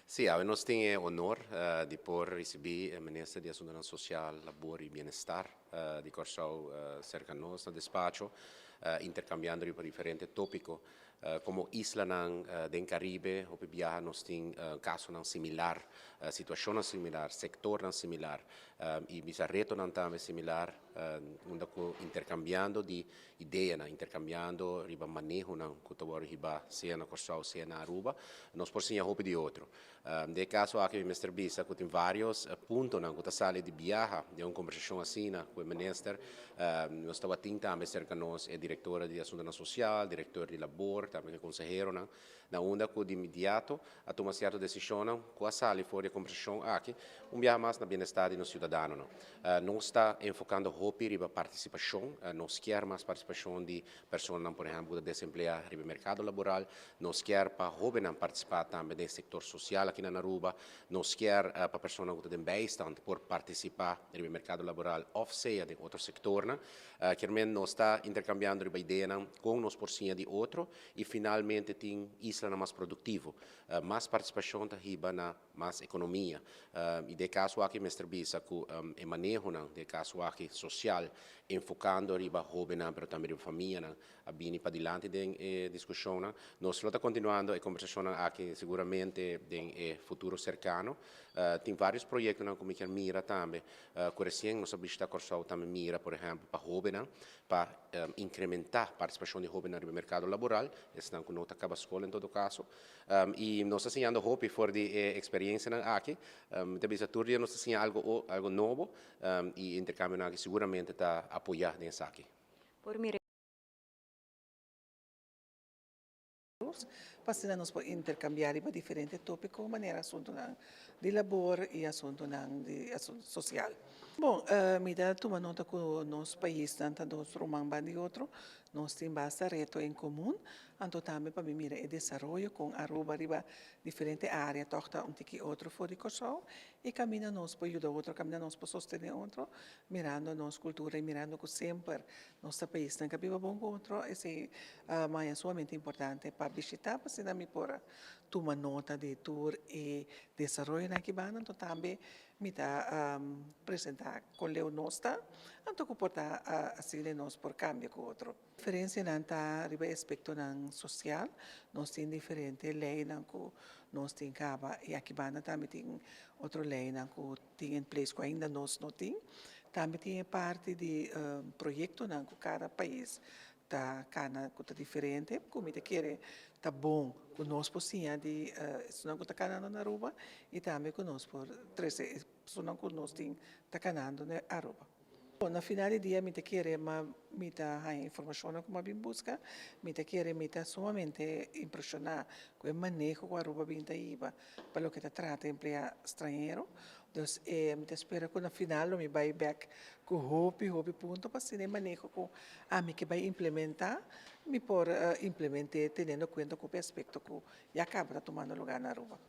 Sì, nós temos honor de poder receber o Ministro de Assuntos Social, Labor e Bem-Estar de Corsau cerca de nós no despacho, intercambiando por diferentes tópicos, como isla do Caribe, ou viaja nós temos caso similar, situação similar, sector similar, e bisa reto também similar, onde intercambiando de ideias, intercambiando riba manejo que tu riba seja na Corsau, seja na Aruba, nós por sim a roupa de outro. De caso aqui Mr. Bisa, que tem vários pontos na que sala de viaja, de uma conversação assim com o ministro, nós estava também cerca de nós, é diretora de assuntos social, diretor de labor, também é consejero, na onda que de imediato a tomar certa decisão, com a sala fora de conversação aqui, viaja mais na bem-estar do cidadão. Nós está enfocando roupa riba participação, nós quer mais participação de pessoas, por exemplo, desempregadas no mercado laboral, nós quer para jovens participar também do setor social aqui na Aruba, nós quer para pessoas que têm bastante por participar no mercado laboral, ou seja, de outro setor, querendo nós está intercambiando a ideia com nós por cima de outro e finalmente tem isla mais produtivo, mais participação da riba na mais economia. E de caso aqui, Mr. Bisa, que é manejo de caso aqui social, enfocando riba jovem, mas também riba família, a bem para diante da discussão, nós estamos continuando a conversação aqui seguramente em futuro cercano. Tem vários projetos como que mira também, que recém nós está Corsau também mira, por exemplo, para jovens, para incrementar a participação de jovens no mercado laboral, estão com nota acaba escola em todo caso, e nós estamos ensinando jovens fora de experiência aqui, talvez a turma nós estamos algo novo e intercâmbio aqui seguramente está apoiar nisso aqui. Por mire. Passando por intercambiar para diferentes tópicos, maneira assunto de labor e assunto de assunto social. Bom, me dá uma nota que o nosso país, tanto dos romãs de outro, nós temos bastante reto em comum, então também para mim mira o desenvolvimento com Aruba, riba diferente área, toca que outro fora de Corsau, e caminha nós para ajudar outro, caminha nós para sostener outro, mirando nossa cultura e mirando que sempre nosso país tem que viver bom com outro, esse é somente importante para visitar, para se dar por tomar nota de tour e desenvolvimento na Kibana, então também me dá apresentar com o nosso, então que pode assim nós por cambio com outro. A diferença não está riba aspecto social, nós temos diferentes leis que nós temos caba e a Kibana também tem outra lei que tem em place que ainda nós não temos. Também tem parte de projeto que cada país está cana que diferente, como te quer tá bom conosco sim de não está canando na Aruba e também conosco por 13 pessoas conosco tem tá canando na Aruba. Na final do dia, me te quer me a informação como bem busca, me te quer me somente impressionar com o manejo com a Aruba bem iba para o que te trata emprego estrangeiro. Então, me te espera que na final me vai back com hobby ponto para ser manejo com a me que vai implementar, me por implementar tendo em conta com o aspecto que já acaba tomando lugar na Aruba.